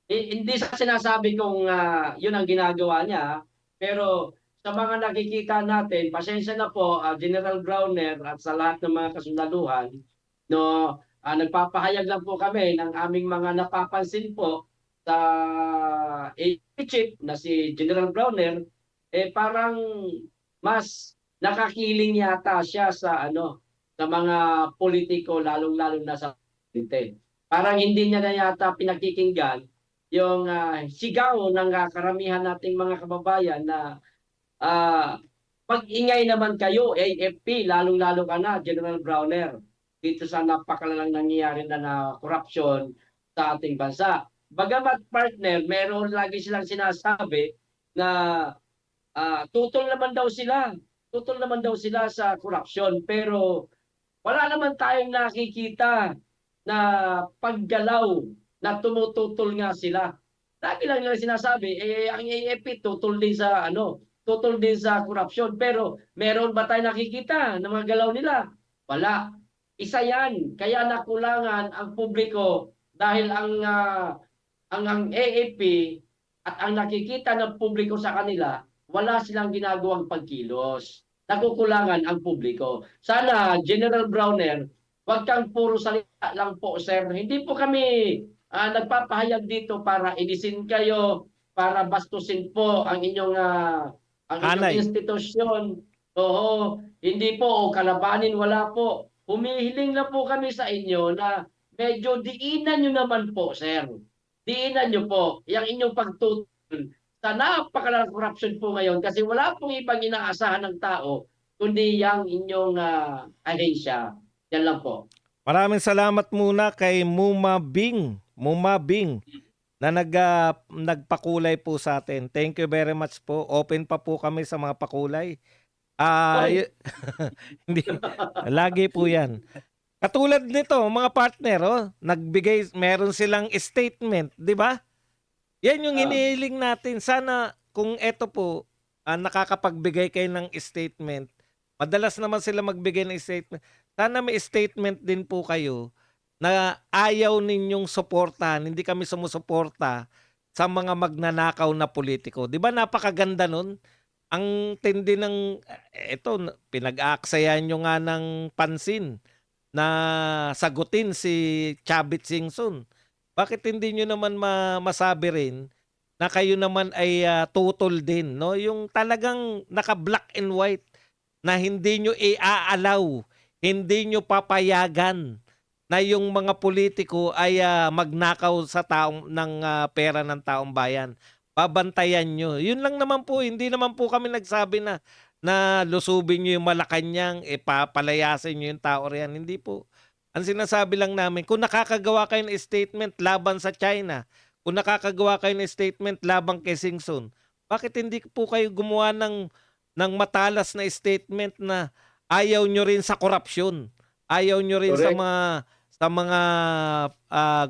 Hindi sa sinasabi kong, yun ang ginagawa niya, pero sa mga nakikita natin, pasensya na po, General Browner at sa lahat ng mga kasundaluhan, no, nagpapahayag lang po kami ng aming mga napapansin po sa chief na si General Browner, parang mas nakakiling yata siya sa sa mga politiko, lalong-lalo na sa presidente. Parang hindi niya na yata pinakikinggan yung sigaw ng karamihan nating mga kababayan na ah, pag-ingay naman kayo, AFP, lalong-lalo ka na, General Browner, dito sa napakalalang nangyayari na korupsyon sa ating bansa. Bagamat partner, meron lagi silang sinasabi na tutol naman daw sila sa korupsyon, pero wala naman tayong nakikita na paggalaw na tumututol nga sila. Lagi lang nila sinasabi, ang AFP tutol din sa korupsyon. Pero meron ba tayo nakikita ng mga galaw nila? Wala. Isa yan. Kaya nakulangan ang publiko dahil ang AFP at ang nakikita ng publiko sa kanila, wala silang ginagawang pagkilos. Nakukulangan ang publiko. Sana, General Browner, wag kang puro salita lang po, sir. Hindi po kami nagpapahayag dito para inisin kayo, para bastusin po ang inyong Hanay. institusyon. Oo, hindi po, o kalabanin, wala po. Humihiling na po kami sa inyo na medyo diinan nyo naman po, sir. Diinan nyo po yung inyong pagtutol sa napakalalang corruption po ngayon kasi wala pong ibang inaasahan ng tao kundi yung inyong ahensya. Yan lang po. Maraming salamat muna kay Muma Bing. Muma Bing na nagpakulay po sa atin. Thank you very much po. Open pa po kami sa mga pakulay. Oy. Hindi, lagi po yan. Katulad nito, mga partner, meron silang statement, di ba? Yan yung Ah, hinihiling natin. Sana kung eto po, nakakapagbigay kayo ng statement, madalas naman sila magbigay ng statement. Sana may statement din po kayo na ayaw ninyong suportahan, hindi kami sumusuporta sa mga magnanakaw na politiko. Di ba napakaganda nun? Ang tindi ng, pinag-aaksayan nyo nga ng pansin na sagutin si Chavit Singson. Bakit hindi nyo naman masabi rin na kayo naman ay tutol din, no? Yung talagang naka-black and white na hindi nyo i-allow, hindi nyo papayagan na yung mga politiko ay magnakaw sa pera ng taong bayan. Babantayan nyo. Yun lang naman po, hindi naman po kami nagsabi na lusubin nyo yung Malacanang, palayasin nyo yung tao riyan. Hindi po. Ang sinasabi lang namin, kung nakakagawa kayo ng statement laban sa China, kung nakakagawa kayo ng statement laban kay Singson, bakit hindi po kayo gumawa ng matalas na statement na ayaw nyo rin sa korupsyon, ayaw nyo rin correct. sa mga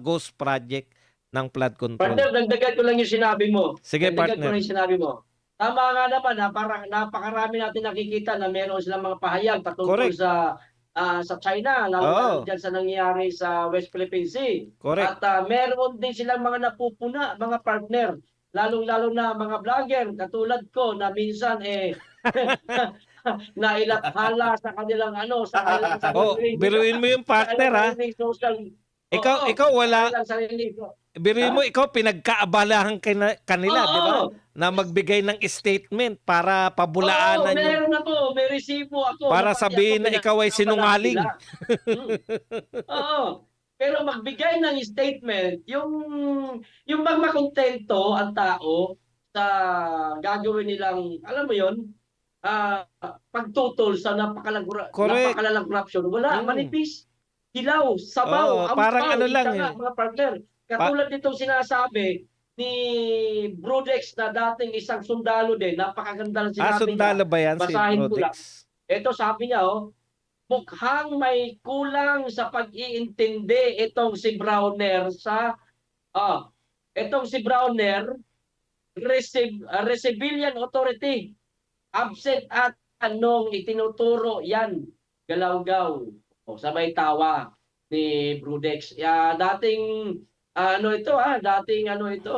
ghost project ng flood control. Partner, dagdagan ko lang yung sinabi mo. Sige, Dagdagan ko partner. lang yung sinabi mo. Tama nga naman, napakarami natin nakikita na meron silang mga pahayag patungkol Correct. sa China, lalo-lalo Oo, dyan sa nangyayari sa West Philippine Sea. correct. At meron din silang mga napupuna, mga partner, lalong-lalo na mga vlogger, katulad ko na minsan nailathala sa kanilang Oh, sarili, biruin mo yung sa partner, kanilang ha? sariling social, Ikaw, oo, ikaw sa wala, kanilang sarili. biruin mo, Ha? ikaw pinagkaabalahan kanila, di ba? Oo, Na magbigay ng statement para oo, pabulaanan yung, meron ako, may resibo ako na para pati ako sabihin na ikaw ay pinagkabalahan nila. sinungaling. Hmm. Oo. Pero magbigay ng statement, yung magmakontento ang tao sa gagawin nilang, alam mo yon, pagtutol sa Correct. napakalalang corruption. Wala, Mm. manipis, hilaw, sabaw, Oo, parang ampaw, ano lang ika nga, eh. mga partner. Katulad nitong sinasabi ni Brudex na dating isang sundalo din, napakaganda ng sinabi niya. Sundalo ba yan si Basahin ko lang. Brodix? Ito sabi niya, mukhang may kulang sa pag-iintindi itong si Browner, Civilian Authority, absent at anong itinuturo yan, galawgaw. O sabay tawa ni Brudex. Dating ano ito, dating ano ito,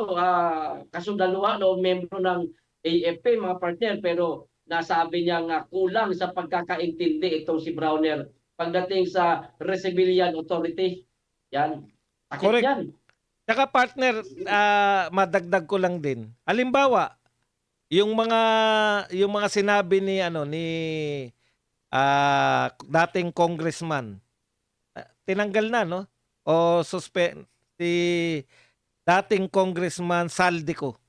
kasundaluhan o membro ng AFP, mga partner, pero nasabi niya nga kulang sa pagkakaintindi itong si Browner pagdating sa Civilian Authority. Yan. Sakit Correct. yan. Tsaka partner, madagdag ko lang din. Halimbawa, yung mga sinabi ni dating congressman, tinanggal na, no? O si dating congressman Saldico.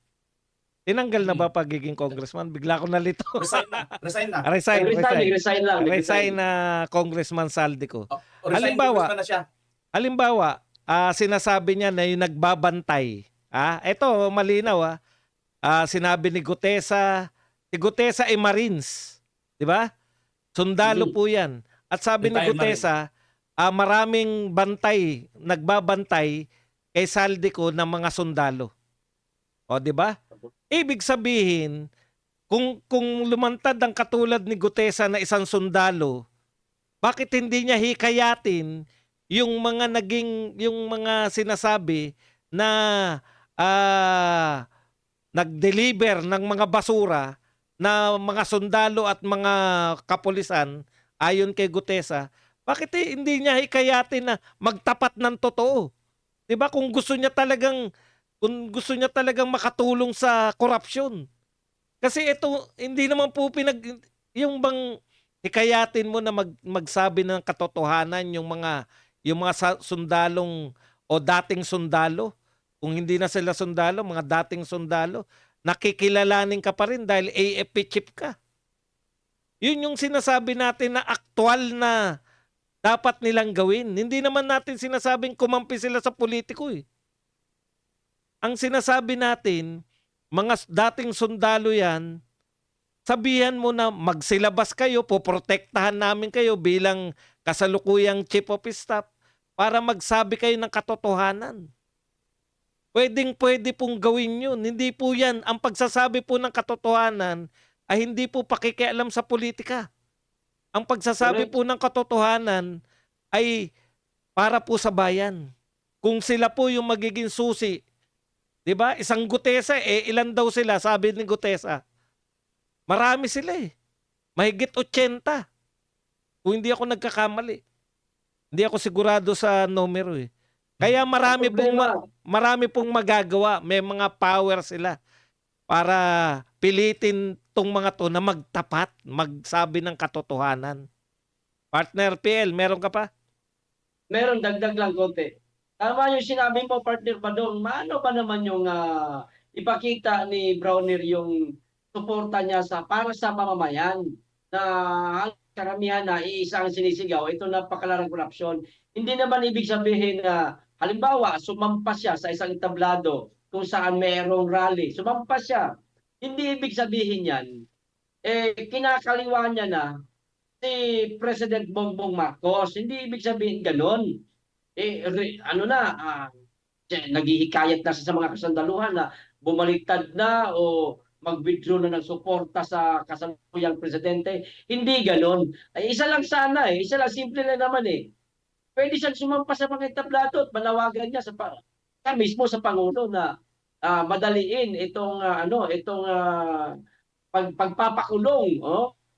Tinanggal na ba pagiging congressman? Bigla ko nalito. Resign na. Resign na. resign. Resign lang. Resign na congressman Saldico. Resign Halimbawa, congressman na siya. Halimbawa, sinasabi niya na yung nagbabantay. Ito malinaw. Sinabi ni Gutesa, si Gutesa ay Marines, 'di ba? Sundalo po 'yan. At sabi ni Retired Gutesa, maraming nagbabantay kay Saldico ng mga sundalo. O, 'di ba? Ibig sabihin, kung lumantad ang katulad ni Gutesa na isang sundalo, bakit hindi niya hikayatin yung mga sinasabi na nag-deliver ng mga basura na mga sundalo at mga kapulisan ayon kay Gutesa, bakit hindi niya hikayatin na magtapat ng totoo? 'Di ba kung gusto niya talagang makatulong sa korupsyon. Kasi ito hindi naman po yung bang hikayatin mo na magsabi ng katotohanan yung mga sundalong o dating sundalo. Kung hindi na sila sundalo, mga dating sundalo, nakikilalanin ka pa rin dahil AFP chief ka. Yun yung sinasabi natin na aktual na dapat nilang gawin. Hindi naman natin sinasabing kumampi sila sa politiko eh. Ang sinasabi natin, mga dating sundalo yan, sabihan mo na magsilabas kayo, poprotektahan namin kayo bilang kasalukuyang chief of staff para magsabi kayo ng katotohanan. Pwede pong gawin yun. Hindi po yan. Ang pagsasabi po ng katotohanan ay hindi po pakikialam sa politika. Ang pagsasabi po ng katotohanan ay para po sa bayan. Kung sila po yung magiging susi, 'di ba? Isang Gutesa, ilan daw sila? Sabi ni Gutesa. Marami sila eh. Mahigit 80. Kung hindi ako nagkakamali. Hindi ako sigurado sa numero eh. Kaya marami pong magagawa. May mga power sila para pilitin tong mga to na magtapat, magsabi ng katotohanan. Partner PL, meron ka pa? Meron, dagdag lang konti. Tama yung sinabi mo, partner Badong. Maano ba naman yung ipakita ni Browner yung suporta niya para sa mamamayan na karamihan na iisa ang sinisigaw, ito napakalarang korupsyon. Hindi naman ibig sabihin na halimbawa, sumampas siya sa isang entablado kung saan mayroong rally. Sumampas siya. Hindi ibig sabihin yan, kinakaliwa niya na si President Bongbong Marcos. Hindi ibig sabihin ganon. Naghihikayat na sa mga kasandaluhan na bumaliktad na o mag-withdraw na ng suporta sa kasalukuyang presidente. Hindi ganon. Isa lang sana isa lang, simple na naman Pwede siyang sumampas sa mga entablado at manawagan niya mismo sa Pangulo na madaliin itong pagpapakulong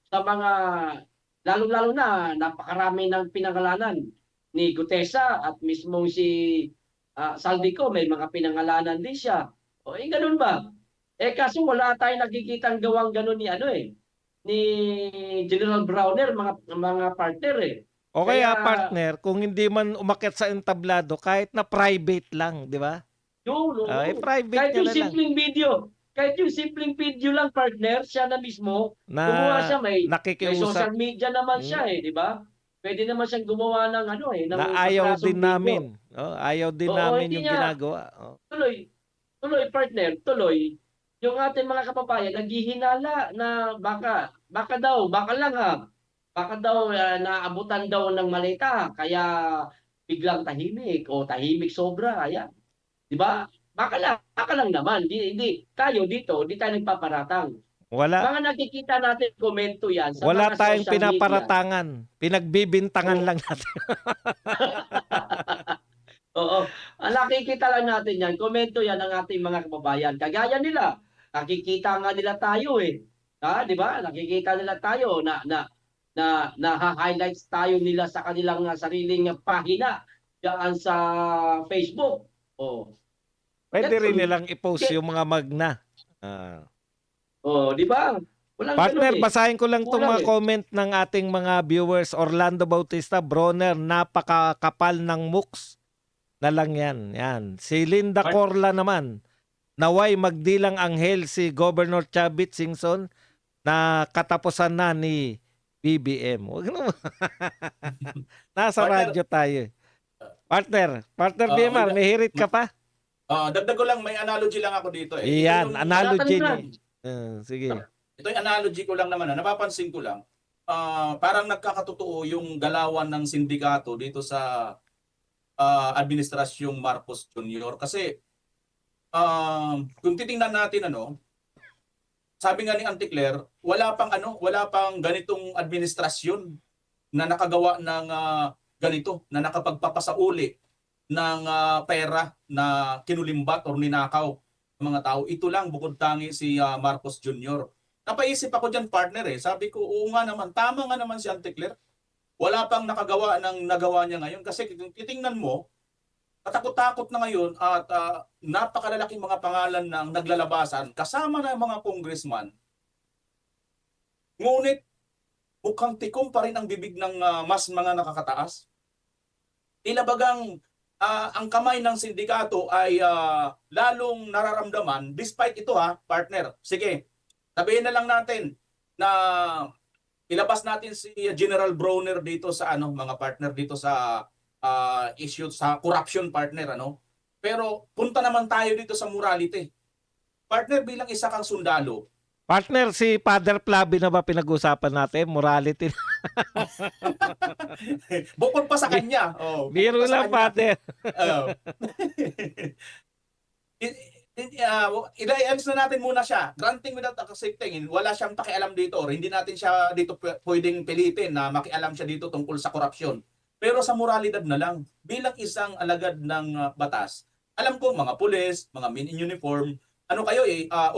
sa mga lalo-lalo na napakarami ng pinangalanan ni Gutesa at mismo si Saldico may mga pinangalanan din siya. Ganun ba? Kaso wala tayong nakikitang gawang ganun ni General Browner, mga partner O kaya partner, kung hindi man umakyat sa entablado, kahit na private lang, di ba? Private kahit yung niya na lang. simpleng video, kahit yung simpleng video lang, partner, siya na mismo, gumawa siya, may social media naman siya di ba? Pwede naman siyang gumawa ng na ayaw din namin. Ayaw din namin yung ginagawa. Tuloy, partner, tuloy. Yung ating mga kababayan, naghihinala na baka daw naabutan daw ng malita kaya biglang tahimik o tahimik sobra. Ayan. 'Di ba? Baka lang naman. Hindi tayo dito, hindi tayo nagpaparatang. Wala. Mga nakikita natin komento 'yan sa Wala mga tayong social pinaparatangan. Pinagbibintangan lang natin. Oo. Nakikita lang natin 'yan, komento 'yan ng ating mga kababayan. Kagaya nila, nakikita nga nila tayo, eh. 'Di ba? Nakikita nila tayo na naha-highlights tayo nila sa kanilang, sariling pahina diyaan sa Facebook. Oh, Puwede rin gano'n. nilang i-post Ke yung mga magna. Ah. 'Di ba? Walang gano'n, Partner, eh. basahin ko lang 'tong Kulang, mga eh. comment ng ating mga viewers. Orlando Bautista, Bronner, napakakapal ng mooks na lang yan. Yan. Si Linda Part Corla naman, naway magdilang anghel si Governor Chavit Singson na katapusan na ni BBM. Huwag naman. Nasa Partner, radyo tayo. Partner may, BMR, may hirit ka ma- pa? dagdag ko lang, may analogy lang ako dito eh. Ito Iyan, yung, analogy Tinatanong lang. ni. Sige. ito yung analogy ko lang naman, napapansin ko lang, parang nagkakatotoo yung galawan ng sindikato dito sa administrasyong Marcos Jr. Kasi kung titingnan natin sabi nga ni Auntie Claire, wala pang ganitong administrasyon na nakagawa ng ganito, na nakapagpapasauli ng pera na kinulimbat o ninakaw ng mga tao. Ito lang, bukod tangi si Marcos Jr. Napaisip ako dyan, partner eh. Sabi ko, oo nga naman, tama nga naman si Auntie Claire. Wala pang nakagawa ng nagawa niya ngayon. Kasi kung titingnan mo, katakot-takot na ngayon at napakalalaking mga pangalan ng naglalabasan kasama ng mga congressman. Ngunit mukhang tikom pa rin ang bibig ng mas mga nakakataas. Tila bagang ang kamay ng sindikato ay lalong nararamdaman despite ito partner. Sige, sabihin na lang natin na ilabas natin si General Bronner dito sa mga partner dito sa issue sa corruption partner Pero punta naman tayo dito sa morality. Partner, bilang isa kang sundalo. Partner, si Father Flavi na ba pinag-usapan natin? Morality. Bukod pa sa kanya. Biro Bukod pa sa lang, kanya. Father. I-alis na natin muna siya. Granting without accepting, wala siyang pakialam dito or hindi natin siya dito pwedeng pilitin na makialam siya dito tungkol sa korupsyon. Pero sa moralidad na lang, bilang isang alagad ng batas, alam ko mga pulis, mga men in uniform,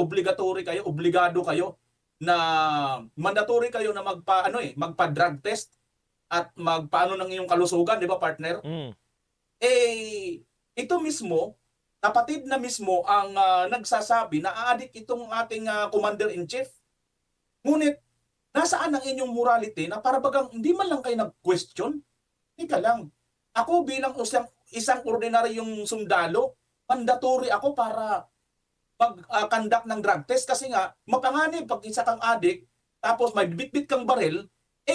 obligatory kayo, obligado kayo na mandatory kayo na magpa-drug test at magpaano ng iyong kalusugan, di ba partner? Ito mismo, kapatid na mismo ang nagsasabi na aadik itong ating commander-in-chief. Ngunit, nasaan ang inyong morality na para bagang hindi man lang kayo nag-question? Ika lang. Ako bilang isang ordinaryong sundalo, mandatory ako para mag-conduct ng drug test kasi nga, mapanganib pag isa kang adik, tapos may bit-bit kang baril,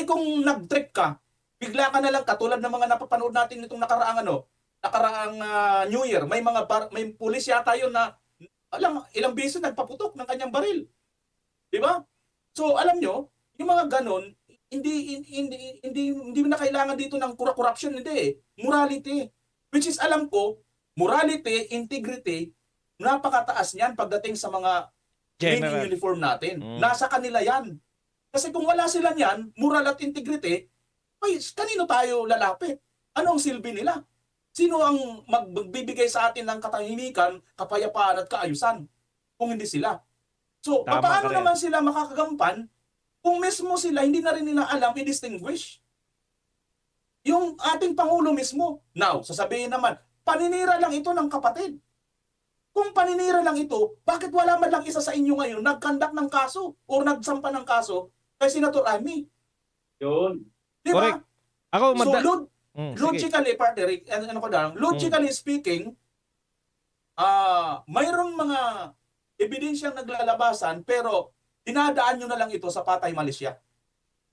kung nag-trip ka, bigla ka na lang katulad ng mga napapanood natin nitong nakaraang New Year, may pulis yata yun na ilang beses nagpaputok ng kanyang baril. Di ba? So alam nyo, yung mga ganon, hindi na kailangan dito ng corruption, hindi morality. Which is alam ko, morality, integrity, napakataas niyan pagdating sa mga men in uniform natin. Nasa kanila yan. Kasi kung wala sila niyan, moral at integrity, kanino tayo lalapit? Ano ang silbi nila? Sino ang magbibigay sa atin ng katahimikan, kapayapaan at kaayusan? Kung hindi sila. So, paano naman sila makakagampan kung mismo sila hindi na rin nila alam i-distinguish? Yung ating Pangulo mismo. Now, sasabihin naman, paninira lang ito ng kapatid. Kung paninira lang ito, bakit wala man lang isa sa inyo ngayon nag-conduct ng kaso o nagsampa ng kaso kay Senator Amy? Yun. Di ba? Logically, partner, logically speaking, mayroong mga ebidensyang naglalabasan pero dinadaan nyo na lang ito sa patay malisya.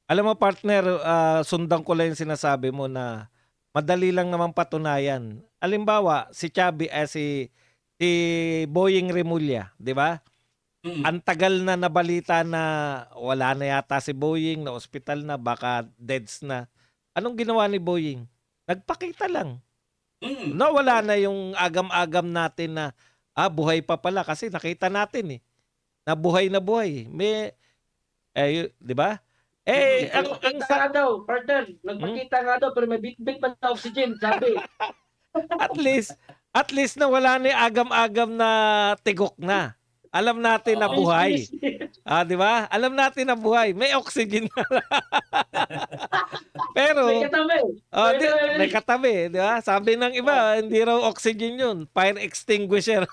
Alam mo partner, sundan ko lang yung sinasabi mo na madali lang naman patunayan. Alimbawa, si Boying Remulla, di ba? Ang tagal na nabalita na wala na yata si Boying, na ospital na, baka deads na. Anong ginawa ni Boying? Nagpakita lang. Wala na yung agam-agam natin na buhay pa pala kasi nakita natin na buhay na buhay. Di ba? Nagpakita nga daw, partner. Nagpakita nga daw pero may bit-bit pa na oxygen, sabi. At least na wala ni agam-agam na tigok na. Alam natin na buhay. Di ba? Alam natin na buhay. May oxygen na. Pero, May katabi. may katabi, di ba? Sabi ng iba, hindi raw oxygen yun. Fire extinguisher.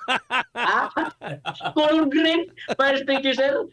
Color green, fire extinguisher.